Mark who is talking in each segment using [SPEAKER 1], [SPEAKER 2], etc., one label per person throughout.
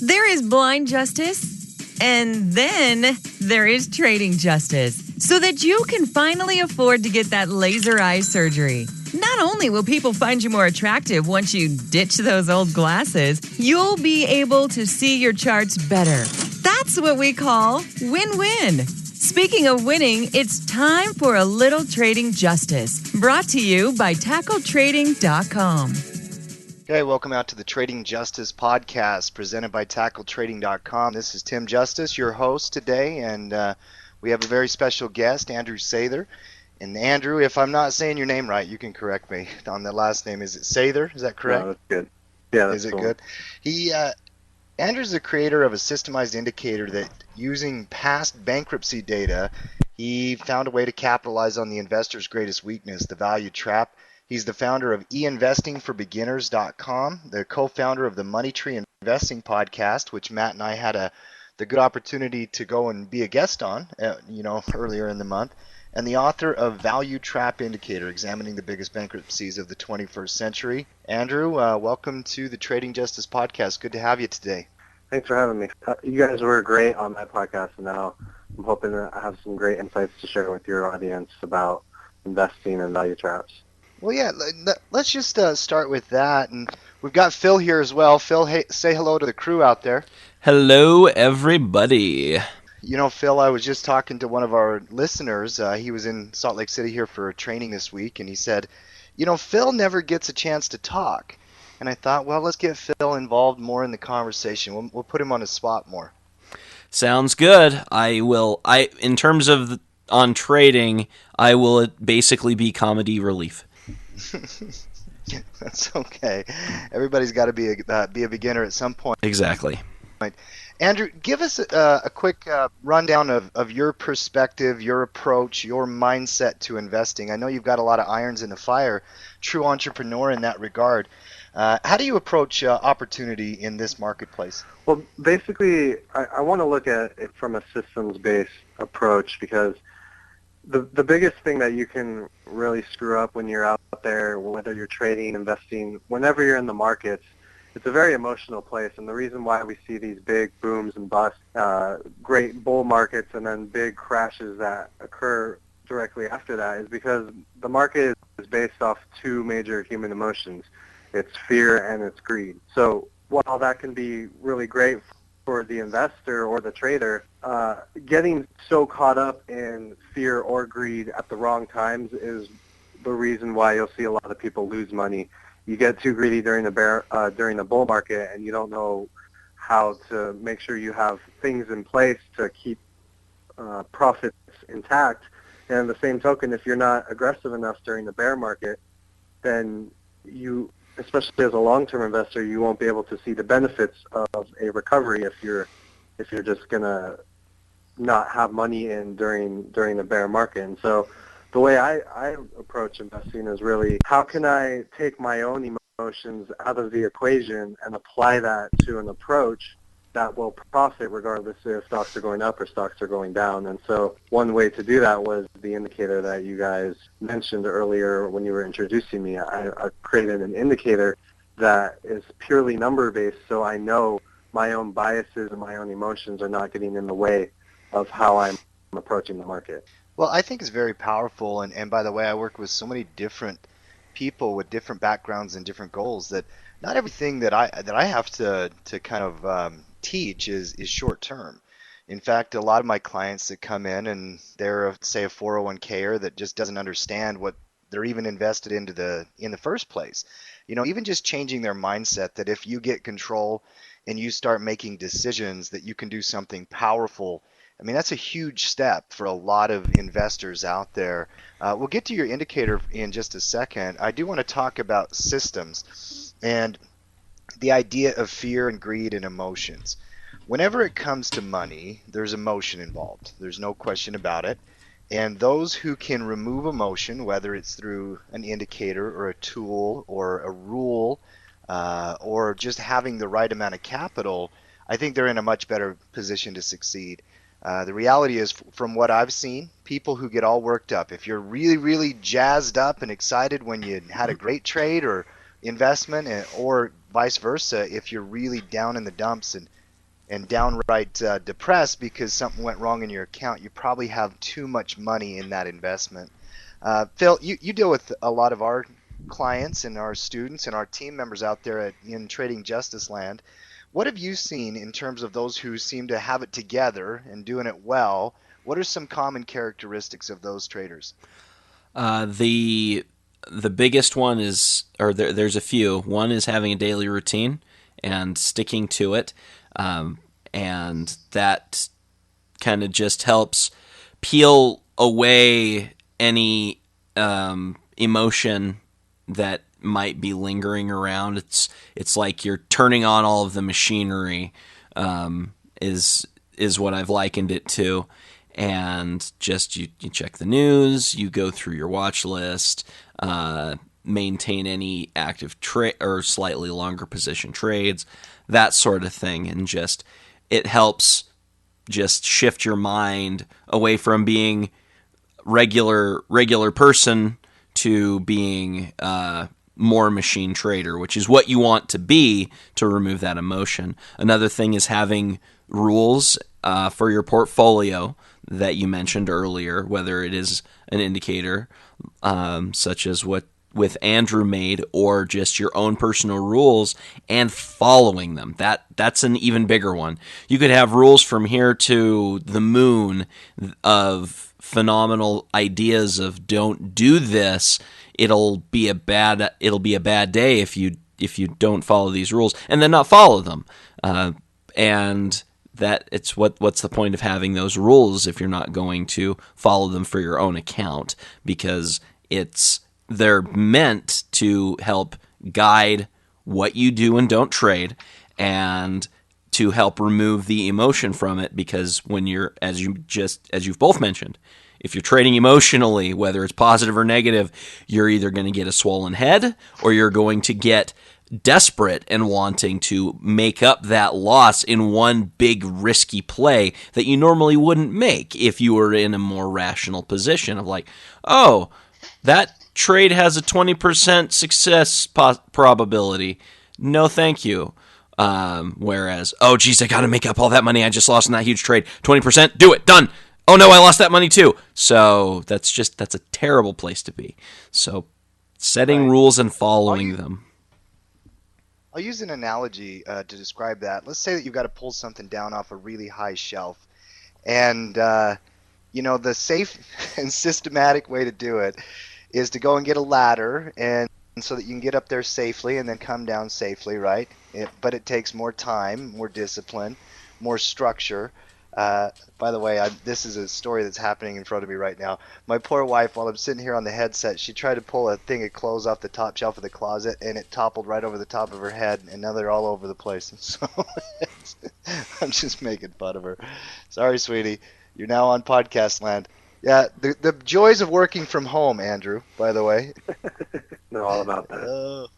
[SPEAKER 1] There is blind justice, and then there is trading justice, so that you can finally afford to get that laser eye surgery. Not only will people find you more attractive once you ditch those old glasses, you'll be able to see your charts better. That's what we call win-win. Speaking of winning, it's time for a little trading justice, brought to you by tackletrading.com.
[SPEAKER 2] Okay, welcome out to the Trading Justice podcast presented by tackletrading.com. This is Tim Justice, your host today, and we have a very special guest, Andrew Sather. And Andrew, if I'm not saying your name right, you can correct me on the last name. Is it Sather? Is that correct?
[SPEAKER 3] No, that's good. Yeah, that's
[SPEAKER 2] Is it
[SPEAKER 3] cool.
[SPEAKER 2] Good? Andrew's the creator of a systemized indicator that, using past bankruptcy data, he found a way to capitalize on the investor's greatest weakness, the value trap. He's the founder of einvestingforbeginners.com, the co-founder of the Money Tree Investing podcast, which Matt and I had the good opportunity to go and be a guest on, earlier in the month, and the author of Value Trap Indicator, examining the biggest bankruptcies of the 21st century. Andrew, welcome to the Trading Justice podcast. Good to have you today.
[SPEAKER 3] Thanks for having me. You guys were great on that podcast, and now I'm hoping to have some great insights to share with your audience about investing and value traps.
[SPEAKER 2] Well, yeah, let's just start with that. And we've got Phil here as well. Phil, hey, say hello to the crew out there.
[SPEAKER 4] Hello, everybody.
[SPEAKER 2] You know, Phil, I was just talking to one of our listeners. He was in Salt Lake City here for a training this week, and he said, Phil never gets a chance to talk. And I thought, well, let's get Phil involved more in the conversation. We'll put him on the spot more.
[SPEAKER 4] Sounds good. In terms of on trading, I will basically be comedy relief.
[SPEAKER 2] That's okay. Everybody's got to be a beginner at some point.
[SPEAKER 4] Exactly.
[SPEAKER 2] Andrew, give us a quick rundown of your perspective, your approach, your mindset to investing. I know you've got a lot of irons in the fire, true entrepreneur in that regard. How do you approach opportunity in this marketplace?
[SPEAKER 3] Well, basically, I want to look at it from a systems-based approach, because the biggest thing that you can really screw up when you're out there, whether you're trading, investing, whenever you're in the markets, it's a very emotional place. And the reason why we see these big booms and busts, great bull markets, and then big crashes that occur directly after that is because the market is based off two major human emotions. It's fear and it's greed. So while that can be really great for the investor or the trader, getting so caught up in fear or greed at the wrong times is the reason why you'll see a lot of people lose money. You get too greedy during the bull market, and you don't know how to make sure you have things in place to keep profits intact. And the same token, if you're not aggressive enough during the bear market, then you, especially as a long-term investor, you won't be able to see the benefits of a recovery if you're just gonna not have money in during the bear market. And so the way I approach investing is really, how can I take my own emotions out of the equation and apply that to an approach that will profit regardless if stocks are going up or stocks are going down. And so one way to do that was the indicator that you guys mentioned earlier when you were introducing me. I created an indicator that is purely number-based, so I know my own biases and my own emotions are not getting in the way of how I'm approaching the market.
[SPEAKER 2] Well, I think it's very powerful. And by the way, I work with so many different people with different backgrounds and different goals that not everything that I have to kind of teach is short term. In fact, a lot of my clients that come in and they're say a 401k-er that just doesn't understand what they're even invested in the first place. Even just changing their mindset that if you get control and you start making decisions that you can do something powerful. I mean, that's a huge step for a lot of investors out there. We'll get to your indicator in just a second. I do want to talk about systems and the idea of fear and greed and emotions. Whenever it comes to money, there's emotion involved. There's no question about it. And those who can remove emotion, whether it's through an indicator or a tool or a rule or just having the right amount of capital, I think they're in a much better position to succeed. The reality is, from what I've seen, people who get all worked up, if you're really, really jazzed up and excited when you had a great trade or investment, or vice versa, if you're really down in the dumps and and downright depressed because something went wrong in your account, you probably have too much money in that investment. Phil, you deal with a lot of our clients and our students and our team members out there in Trading Justice Land. What have you seen in terms of those who seem to have it together and doing it well? What are some common characteristics of those traders?
[SPEAKER 4] The biggest one is, or there's a few. One is having a daily routine and sticking to it, and that kind of just helps peel away any emotion that might be lingering around. It's like you're turning on all of the machinery, is what I've likened it to. And just you check the news, you go through your watch list, maintain any active trade or slightly longer position trades, that sort of thing, and just it helps just shift your mind away from being regular person to being more machine trader, which is what you want to be to remove that emotion. Another thing is having rules for your portfolio that you mentioned earlier, whether it is an indicator such as what with Andrew made, or just your own personal rules and following them. That's an even bigger one. You could have rules from here to the moon of phenomenal ideas of don't do this. It'll be a bad day if you don't follow these rules and then not follow them. And that it's what's the point of having those rules if you're not going to follow them for your own account, because they're meant to help guide what you do and don't trade, and to help remove the emotion from it. Because when you're, as you've both mentioned, if you're trading emotionally, whether it's positive or negative, you're either going to get a swollen head or you're going to get desperate and wanting to make up that loss in one big risky play that you normally wouldn't make if you were in a more rational position of like, oh, that trade has a 20% success probability. No, thank you. Whereas, oh, geez, I got to make up all that money I just lost in that huge trade. 20%, do it, done. Oh, no, I lost that money too. So that's a terrible place to be. So setting rules and following them.
[SPEAKER 2] I'll use an analogy to describe that. Let's say that you've got to pull something down off a really high shelf. And, the safe and systematic way to do it is to go and get a ladder, and so that you can get up there safely and then come down safely, right? But it takes more time, more discipline, more structure. By the way, this is a story that's happening in front of me right now. My poor wife, while I'm sitting here on the headset, she tried to pull a thing of clothes off the top shelf of the closet, and it toppled right over the top of her head, and now they're all over the place. So I'm just making fun of her. Sorry, sweetie. You're now on podcast land. Yeah, the joys of working from home, Andrew, by the way.
[SPEAKER 3] Know all about that.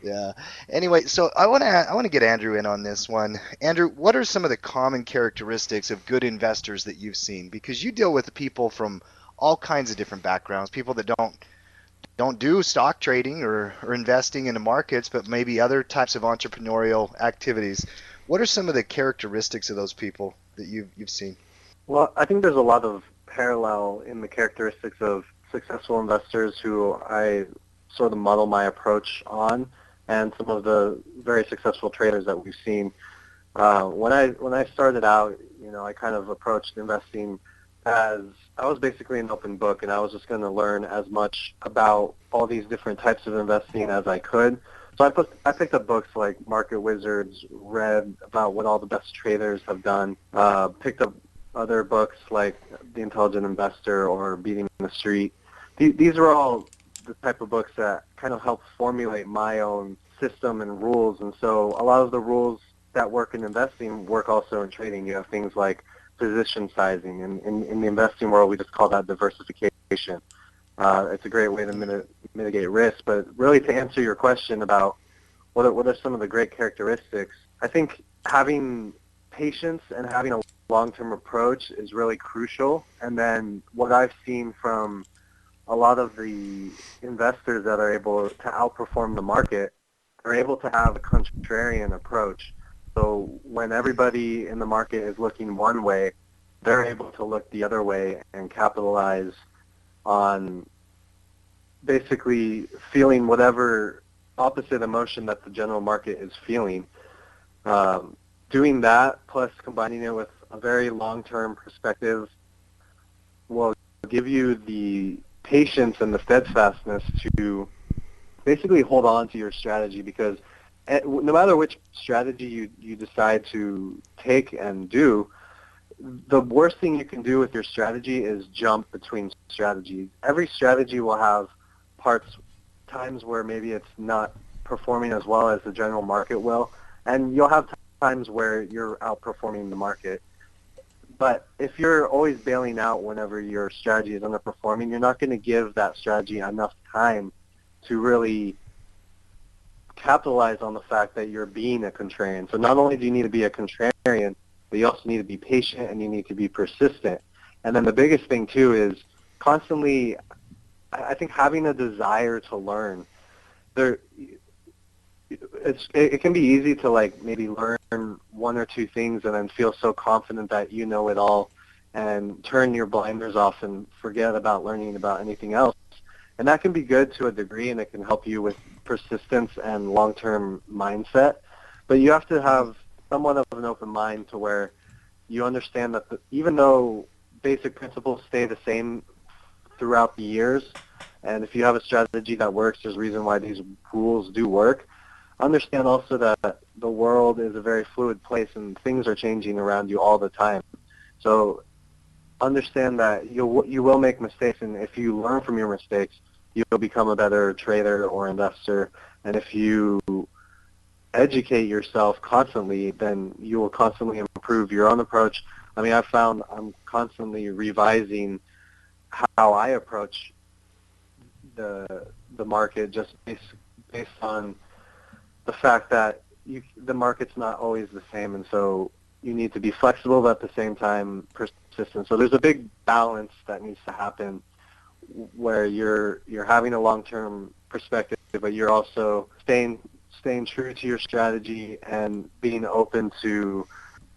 [SPEAKER 2] Yeah. Anyway, so I want to get Andrew in on this one. Andrew, what are some of the common characteristics of good investors that you've seen? Because you deal with people from all kinds of different backgrounds, people that don't do stock trading or investing in the markets, but maybe other types of entrepreneurial activities. What are some of the characteristics of those people that you've seen?
[SPEAKER 3] Well, I think there's a lot of parallel in the characteristics of successful investors who I sort of model my approach on, and some of the very successful traders that we've seen. When I started out, I kind of approached investing as I was basically an open book, and I was just going to learn as much about all these different types of investing as I could. So I picked up books like Market Wizards, read about what all the best traders have done, picked up other books like The Intelligent Investor or Beating the Street. These are all the type of books that kind of help formulate my own system and rules. And so a lot of the rules that work in investing work also in trading. You have things like position sizing. And in the investing world, we just call that diversification. It's a great way to mitigate risk. But really, to answer your question about what are some of the great characteristics, I think having patience and having a long-term approach is really crucial. And then what I've seen from a lot of the investors that are able to outperform the market are able to have a contrarian approach. So when everybody in the market is looking one way, they're able to look the other way and capitalize on basically feeling whatever opposite emotion that the general market is feeling. Doing that plus combining it with a very long-term perspective will give you the patience and the steadfastness to basically hold on to your strategy, because no matter which strategy you decide to take and do, the worst thing you can do with your strategy is jump between strategies. Every strategy will have times where maybe it's not performing as well as the general market will, and you'll have times where you're outperforming the market. But if you're always bailing out whenever your strategy is underperforming, you're not going to give that strategy enough time to really capitalize on the fact that you're being a contrarian. So not only do you need to be a contrarian, but you also need to be patient and you need to be persistent. And then the biggest thing too is constantly, I think, having a desire to learn. It can be easy to like maybe learn one or two things and then feel so confident that you know it all and turn your blinders off and forget about learning about anything else. And that can be good to a degree, and it can help you with persistence and long-term mindset. But you have to have somewhat of an open mind to where you understand that even though basic principles stay the same throughout the years, and if you have a strategy that works, there's a reason why these rules do work. Understand also that the world is a very fluid place and things are changing around you all the time. So understand that you will make mistakes, and if you learn from your mistakes, you'll become a better trader or investor. And if you educate yourself constantly, then you will constantly improve your own approach. I mean, I've found I'm constantly revising how I approach the market just based on the fact that the market's not always the same, and so you need to be flexible but at the same time persistent. So there's a big balance that needs to happen where you're having a long-term perspective, but you're also staying true to your strategy and being open to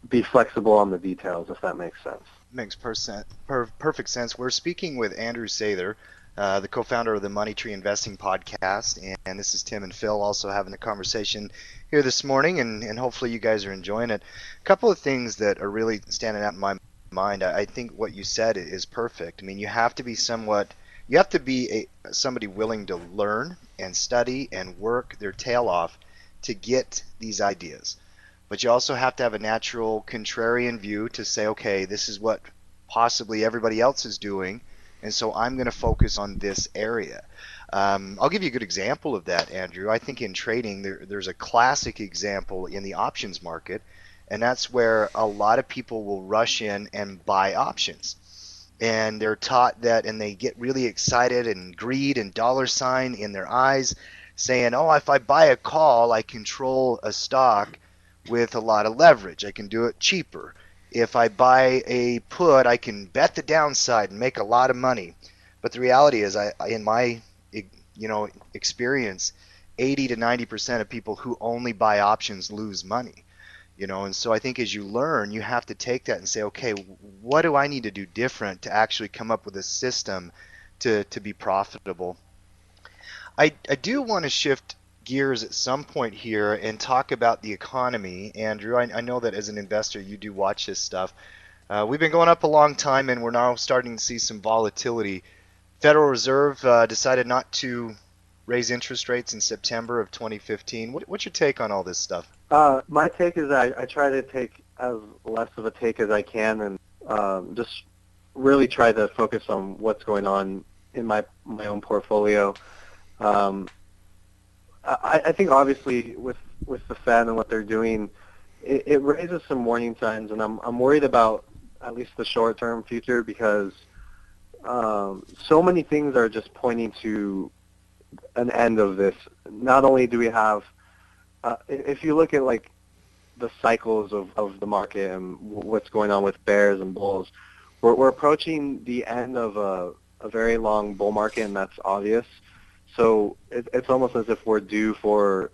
[SPEAKER 3] be flexible on the details, if that makes sense.
[SPEAKER 2] Makes perfect sense. We're speaking with Andrew Sather, the co-founder of the Money Tree Investing podcast, and this is Tim and Phil also having a conversation here this morning, and hopefully you guys are enjoying it. A couple of things that are really standing out in my mind. I think what you said is perfect. I mean, you have to be somebody willing to learn and study and work their tail off to get these ideas. But you also have to have a natural contrarian view to say, okay, this is what possibly everybody else is doing, and so I'm going to focus on this area. I'll give you a good example of that, Andrew. I think in trading, there's a classic example in the options market, and that's where a lot of people will rush in and buy options. And they're taught that, and they get really excited and greed and dollar sign in their eyes, saying, oh, if I buy a call, I control a stock with a lot of leverage. I can do it cheaper. If I buy a put, I can bet the downside and make a lot of money. But the reality is, in my experience, 80 to 90% of people who only buy options lose money. And so I think as you learn, you have to take that and say, okay, what do I need to do different to actually come up with a system to be profitable? I do want to shift gears at some point here and talk about the economy. Andrew, I know that as an investor you do watch this stuff. We've been going up a long time, and we're now starting to see some volatility. Federal Reserve decided not to raise interest rates in September of 2015. What's your take on all this stuff?
[SPEAKER 3] My take is I try to take as less of a take as I can, and just really try to focus on what's going on in my own portfolio. I think obviously with the Fed and what they're doing, it raises some warning signs, and I'm worried about at least the short-term future, because so many things are just pointing to an end of this. Not only do we have, if you look at like the cycles of the market and what's going on with bears and bulls, we're approaching the end of a very long bull market, and that's obvious. So it's almost as if we're due for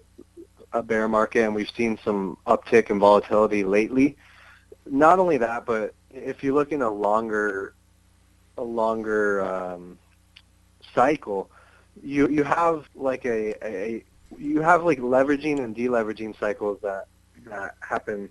[SPEAKER 3] a bear market, and we've seen some uptick in volatility lately. Not only that, but if you look in a longer cycle, you have like you have like leveraging and deleveraging cycles that happen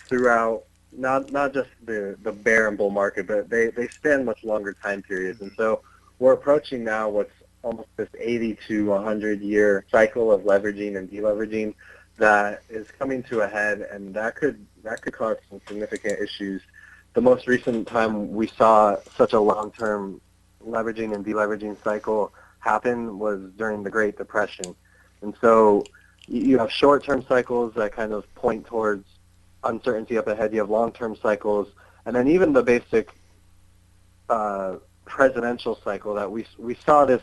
[SPEAKER 3] throughout not just the bear and bull market, but they span much longer time periods. And so we're approaching now what's almost this 80 to 100 year cycle of leveraging and deleveraging that is coming to a head, and that could cause some significant issues. The most recent time we saw such a long-term leveraging and deleveraging cycle happen was during the Great Depression. And so you have short-term cycles that kind of point towards uncertainty up ahead. You have long-term cycles, and then even the basic presidential cycle that we saw this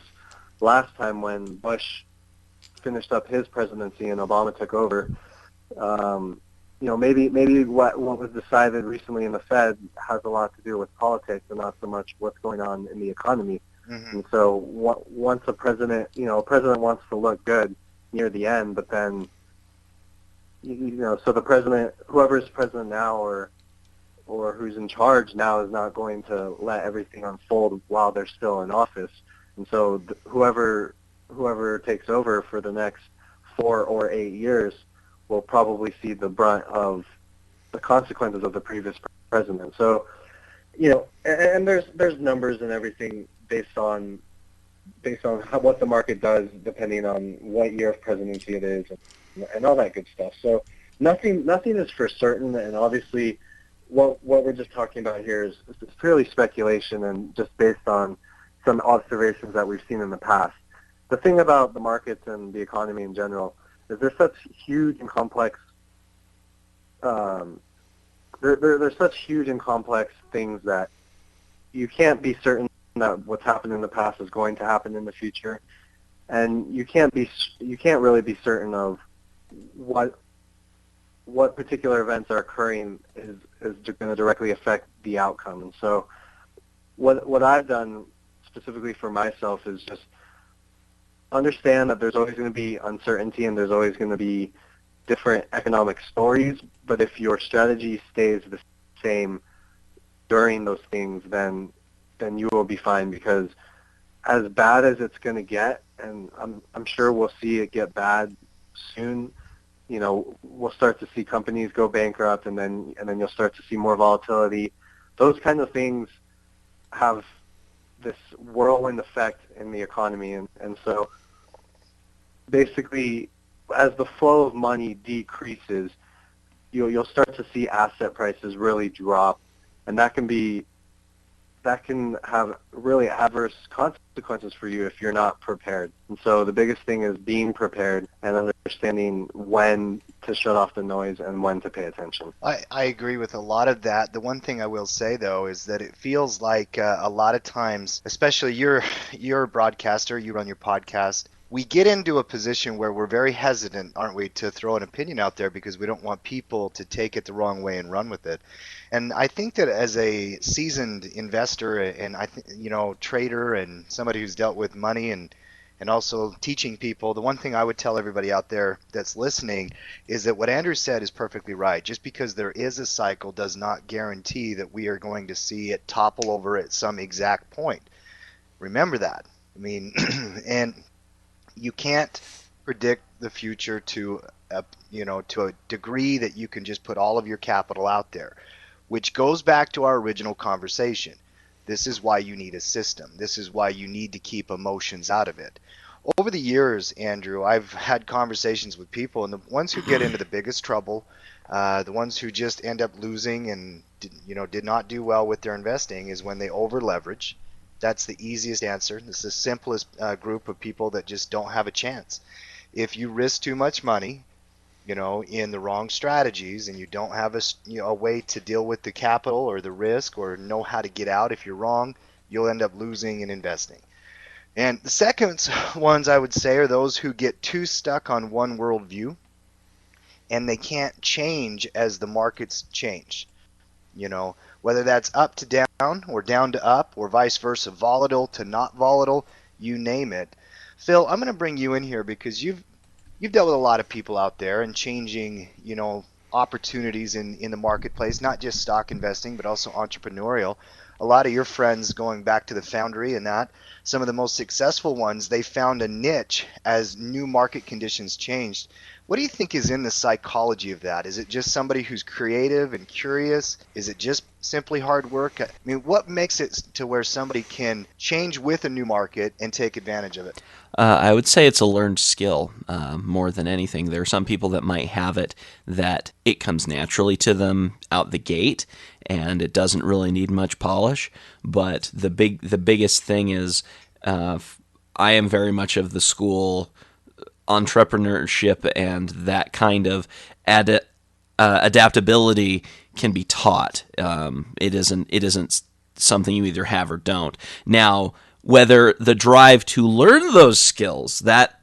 [SPEAKER 3] last time when Bush finished up his presidency and Obama took over. Maybe what was decided recently in the Fed has a lot to do with politics and not so much what's going on in the economy. Mm-hmm. And so once a president wants to look good near the end, but then, so the president, whoever's president now or who's in charge now is not going to let everything unfold while they're still in office. And so whoever takes over for the next 4 or 8 years will probably see the brunt of the consequences of the previous president. So, and there's numbers and everything based on what the market does depending on what year of presidency it is and all that good stuff. So nothing is for certain, and obviously what we're just talking about here is purely speculation and just based on some observations that we've seen in the past. The thing about the markets and the economy in general is there's such huge and complex there's such huge and complex things that you can't be certain that what's happened in the past is going to happen in the future, and you can't really be certain of what particular events are occurring is going to directly affect the outcome. And so what I've done specifically for myself is just understand that there's always going to be uncertainty and there's always going to be different economic stories, but if your strategy stays the same during those things, then you will be fine, because as bad as it's going to get, and I'm sure we'll see it get bad soon, we'll start to see companies go bankrupt, and then you'll start to see more volatility. Those kind of things have this whirlwind effect in the economy, and so basically as the flow of money decreases, you'll start to see asset prices really drop, and that can have really adverse consequences for you if you're not prepared. And so the biggest thing is being prepared and understanding when to shut off the noise and when to pay attention.
[SPEAKER 2] I agree with a lot of that. The one thing I will say, though, is that it feels like a lot of times, especially you're a broadcaster, you run your podcast, we get into a position where we're very hesitant, aren't we, to throw an opinion out there because we don't want people to take it the wrong way and run with it. And I think that as a seasoned investor and trader and somebody who's dealt with money and also teaching people, the one thing I would tell everybody out there that's listening is that what Andrew said is perfectly right. Just because there is a cycle does not guarantee that we are going to see it topple over at some exact point. Remember that. I mean, and you can't predict the future to a degree that you can just put all of your capital out there, which goes back to our original conversation. This is why you need a system. This is why you need to keep emotions out of it. Over the years, Andrew, I've had conversations with people, and the ones who get into the biggest trouble, the ones who just end up losing and did not do well with their investing, is when they over leverage. That's the easiest answer. This is the simplest group of people that just don't have a chance. If you risk too much money, in the wrong strategies, and you don't have a way to deal with the capital or the risk or know how to get out if you're wrong, you'll end up losing in investing. And the second ones I would say are those who get too stuck on one worldview and they can't change as the markets change. Whether that's up to down or down to up or vice versa, volatile to not volatile, you name it. Phil, I'm going to bring you in here because you've you've dealt with a lot of people out there and changing, opportunities in the marketplace, not just stock investing, but also entrepreneurial. A lot of your friends going back to the foundry and that, some of the most successful ones, they found a niche as new market conditions changed. What do you think is in the psychology of that? Is it just somebody who's creative and curious? Is it just simply hard work? I mean, what makes it to where somebody can change with a new market and take advantage of it?
[SPEAKER 4] I would say it's a learned skill more than anything. There are some people that might have it that it comes naturally to them out the gate, and it doesn't really need much polish. But the biggest thing is, I am very much of the school entrepreneurship, and that kind of adaptability can be taught. It isn't something you either have or don't. Now, whether the drive to learn those skills, that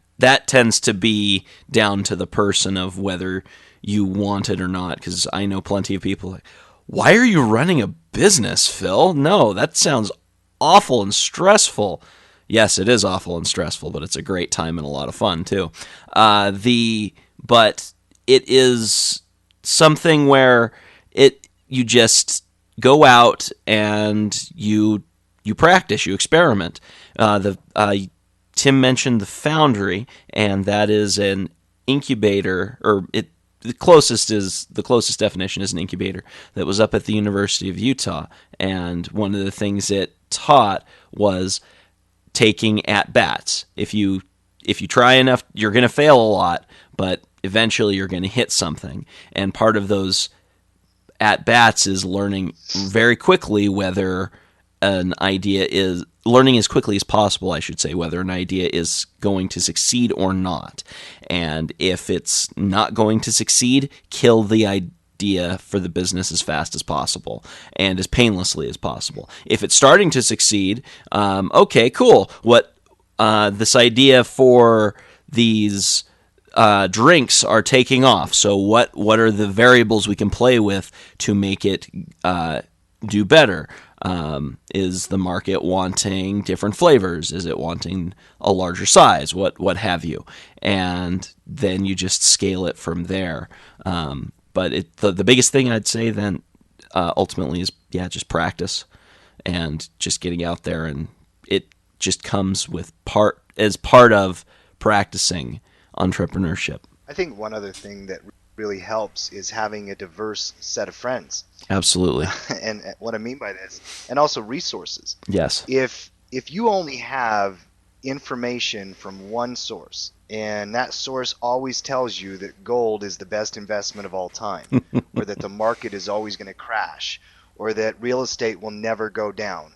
[SPEAKER 4] tends to be down to the person of whether you want it or not. Because I know plenty of people like, why are you running a business, Phil? No, that sounds awful and stressful. Yes, it is awful and stressful, but it's a great time and a lot of fun too. But it is something where you just go out and you practice, you experiment. Tim mentioned the Foundry, and that is an incubator, the closest definition is an incubator that was up at the University of Utah. And one of the things it taught was taking at bats. If you try enough, you're going to fail a lot, but eventually you're going to hit something. And part of those at bats is learning very quickly whether an idea is learning as quickly as possible, I should say, whether an idea is going to succeed or not. And if it's not going to succeed, kill the idea for the business as fast as possible and as painlessly as possible. If it's starting to succeed, okay, cool. What this idea for these drinks are taking off. So what are the variables we can play with to make it do better? Is the market wanting different flavors? Is it wanting a larger size? What have you? And then you just scale it from there. But the biggest thing I'd say then ultimately is just practice and just getting out there, and it just comes with part of practicing entrepreneurship.
[SPEAKER 2] I think one other thing that really helps is having a diverse set of friends.
[SPEAKER 4] Absolutely.
[SPEAKER 2] And what I mean by this, and also resources.
[SPEAKER 4] Yes.
[SPEAKER 2] If you only have information from one source, and that source always tells you that gold is the best investment of all time, or that the market is always going to crash, or that real estate will never go down.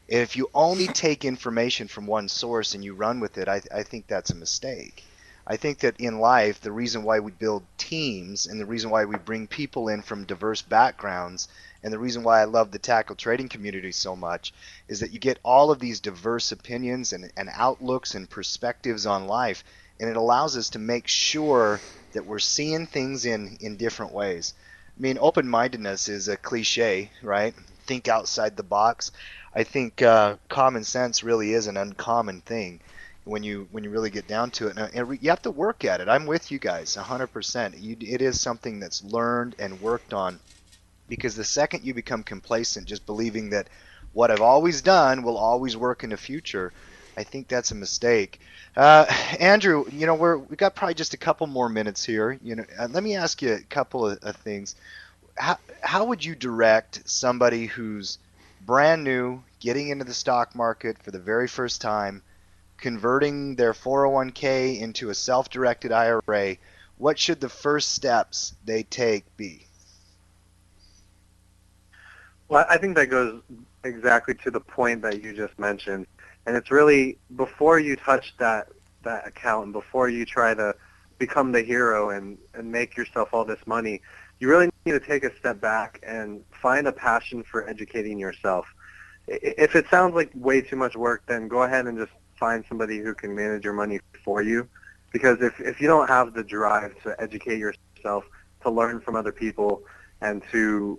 [SPEAKER 2] If you only take information from one source and you run with it, I think that's a mistake. I think that in life, the reason why we build teams and the reason why we bring people in from diverse backgrounds and the reason why I love the tackle trading community so much is that you get all of these diverse opinions and outlooks and perspectives on life, and it allows us to make sure that we're seeing things in different ways. I mean, open-mindedness is a cliche, right? Think outside the box. I think common sense really is an uncommon thing when you really get down to it. And you have to work at it. I'm with you guys 100%. It is something that's learned and worked on, because the second you become complacent, just believing that what I've always done will always work in the future, I think that's a mistake. Andrew, we've got probably just a couple more minutes here. Let me ask you a couple of things. How would you direct somebody who's brand new, getting into the stock market for the very first time, converting their 401k into a self-directed IRA? What should the first steps they take be?
[SPEAKER 3] Well, I think that goes exactly to the point that you just mentioned. And it's really, before you touch that account and before you try to become the hero and make yourself all this money, you really need to take a step back and find a passion for educating yourself. If it sounds like way too much work, then go ahead and just find somebody who can manage your money for you. Because if you don't have the drive to educate yourself, to learn from other people, and to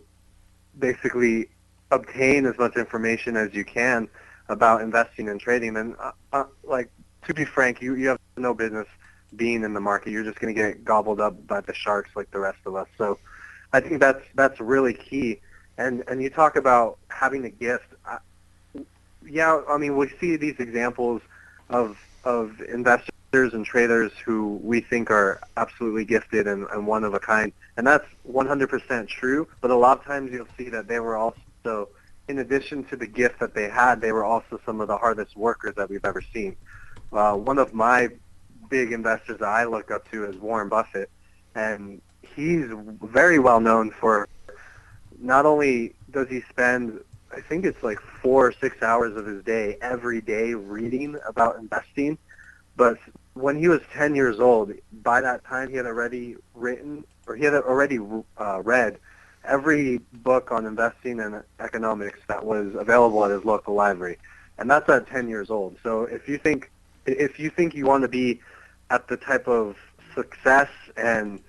[SPEAKER 3] basically obtain as much information as you can about investing and trading, then to be frank, you have no business being in the market. You're just going to get gobbled up by the sharks like the rest of us. So I think that's really key. And you talk about having a gift. Yeah, I mean, we see these examples of investors and traders who we think are absolutely gifted and one of a kind, and that's 100% true. But a lot of times you'll see that they were also, in addition to the gift that they had, they were also some of the hardest workers that we've ever seen. One of my big investors that I look up to is Warren Buffett, and he's very well known for not only does he spend, I think it's like 4 or 6 hours of his day every day reading about investing, but when he was 10 years old, by that time he had already read every book on investing and economics that was available at his local library, and that's at 10 years old. So if you think you want to be at the type of success and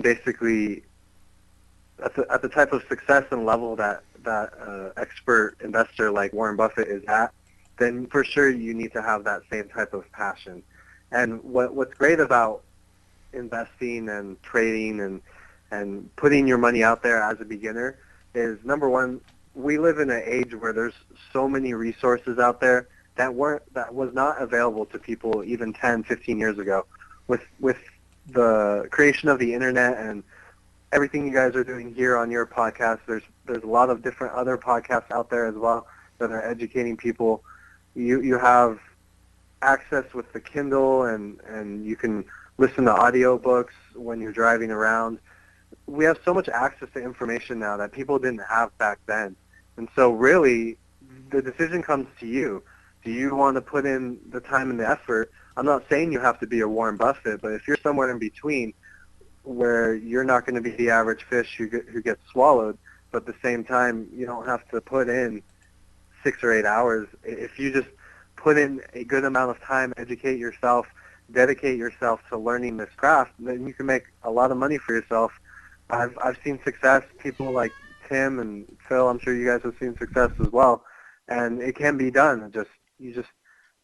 [SPEAKER 3] basically at the type of success and level that expert investor like Warren Buffett is at, then for sure you need to have that same type of passion. And what's great about investing and trading and putting your money out there as a beginner is, number one, we live in an age where there's so many resources out there that was not available to people even 10, 15 years ago. With the creation of the internet and everything you guys are doing here on your podcast, there's a lot of different other podcasts out there as well that are educating people. You have access with the Kindle, and you can listen to audiobooks when you're driving around. We have so much access to information now that people didn't have back then. And so really, the decision comes to you. Do you want to put in the time and the effort? I'm not saying you have to be a Warren Buffett, but if you're somewhere in between where you're not going to be the average fish who gets swallowed, but at the same time you don't have to put in 6 or 8 hours. If you just put in a good amount of time, educate yourself, dedicate yourself to learning this craft, then you can make a lot of money for yourself. I've seen success, people like Tim and Phil, I'm sure you guys have seen success as well, and it can be done.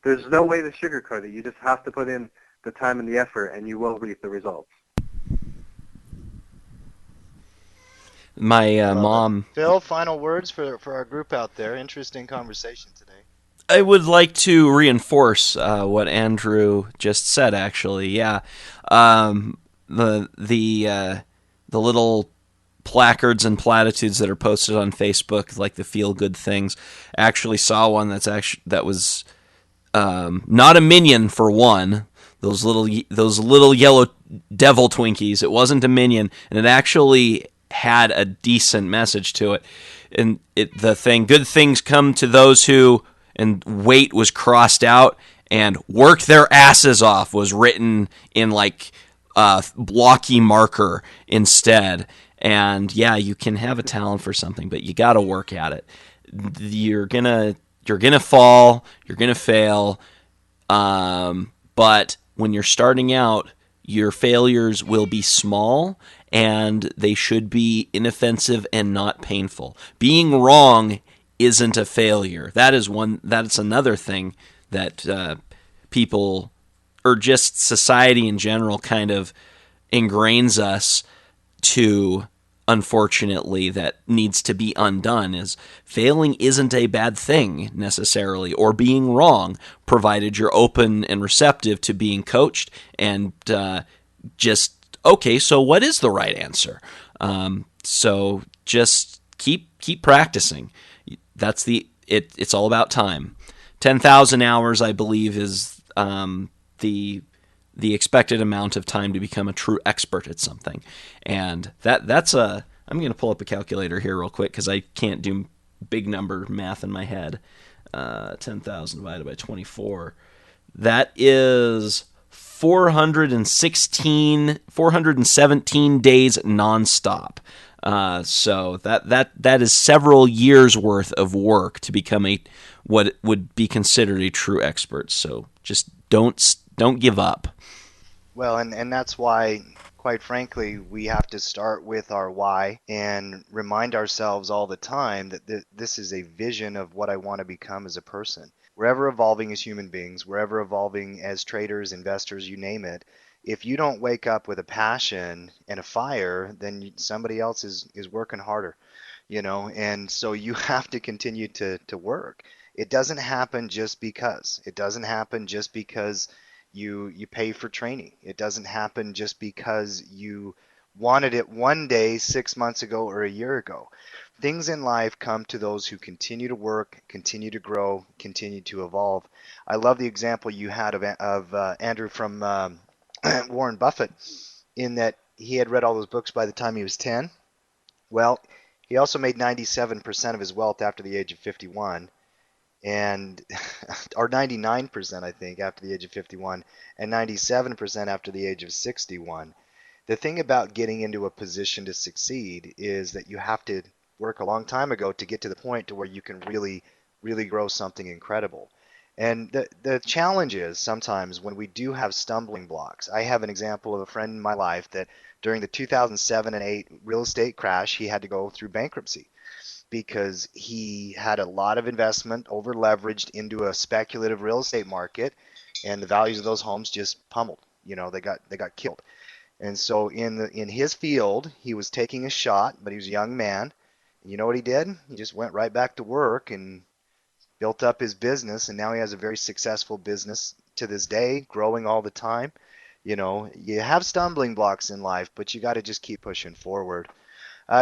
[SPEAKER 3] There's no way to sugarcoat it. You just have to put in the time and the effort, and you will reap the results.
[SPEAKER 4] My mom...
[SPEAKER 2] Phil, final words for our group out there. Interesting conversation today.
[SPEAKER 4] I would like to reinforce what Andrew just said, actually. Yeah. The little placards and platitudes that are posted on Facebook, like the feel-good things. I actually saw one that was not a minion, for one. Those little yellow devil Twinkies. It wasn't a minion, and it actually had a decent message to it. And the thing, good things come to those who, and wait was crossed out, and work their asses off was written in like blocky marker instead. And yeah, you can have a talent for something, but you got to work at it. You're gonna fall, you're gonna fail, but when you're starting out, your failures will be small, and they should be inoffensive and not painful. Being wrong isn't a failure. That's another thing that people, or just society in general, kind of ingrains us to, unfortunately, that needs to be undone, is failing isn't a bad thing necessarily, or being wrong, provided you're open and receptive to being coached and just, okay, so what is the right answer? So just keep practicing. It's all about time. 10,000 hours, I believe, is the expected amount of time to become a true expert at something. And I'm going to pull up a calculator here real quick because I can't do big number math in my head. 10,000 divided by 24. That is 417 days nonstop. So that is several years worth of work to become what would be considered a true expert. So just don't give up.
[SPEAKER 2] Well, and that's why, quite frankly, we have to start with our why and remind ourselves all the time that this is a vision of what I want to become as a person. We're ever evolving as human beings. We're ever evolving as traders, investors, you name it. If you don't wake up with a passion and a fire, then somebody else is working harder, and so you have to continue to work. It doesn't happen just because. It doesn't happen just because you pay for training. It doesn't happen just because you wanted it one day 6 months ago or a year ago. Things in life come to those who continue to work, continue to grow, continue to evolve. I love the example you had of Andrew from Warren Buffett, in that he had read all those books by the time he was 10. Well, he also made 97% of his wealth after the age of 51, and or 99%, I think, after the age of 51, and 97% after the age of 61. The thing about getting into a position to succeed is that you have to work a long time ago to get to the point to where you can really, really grow something incredible. And the challenge is sometimes when we do have stumbling blocks. I have an example of a friend in my life that during the 2007 and 8 real estate crash, he had to go through bankruptcy because he had a lot of investment over leveraged into a speculative real estate market, and the values of those homes just pummeled. They got killed. And so in his field, he was taking a shot, but he was a young man. And you know what he did? He just went right back to work and built up his business, and now he has a very successful business to this day, growing all the time. You have stumbling blocks in life, but you got to just keep pushing forward.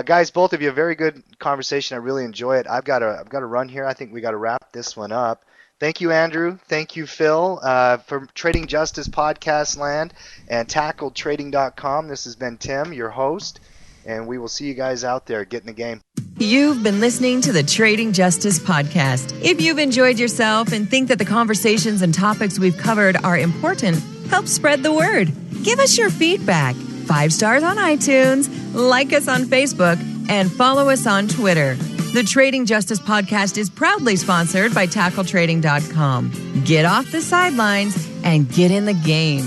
[SPEAKER 2] Guys, both of you, a very good conversation. I really enjoy it. I've got to run here. I think we got to wrap this one up. Thank you, Andrew. Thank you, Phil, for Trading Justice Podcast Land and TackledTrading.com. This has been Tim, your host, and we will see you guys out there getting the game.
[SPEAKER 1] You've been listening to the Trading Justice Podcast. If you've enjoyed yourself and think that the conversations and topics we've covered are important, help spread the word. Give us your feedback. 5 stars on iTunes, like us on Facebook, and follow us on Twitter. The Trading Justice Podcast is proudly sponsored by TackleTrading.com. Get off the sidelines and get in the game.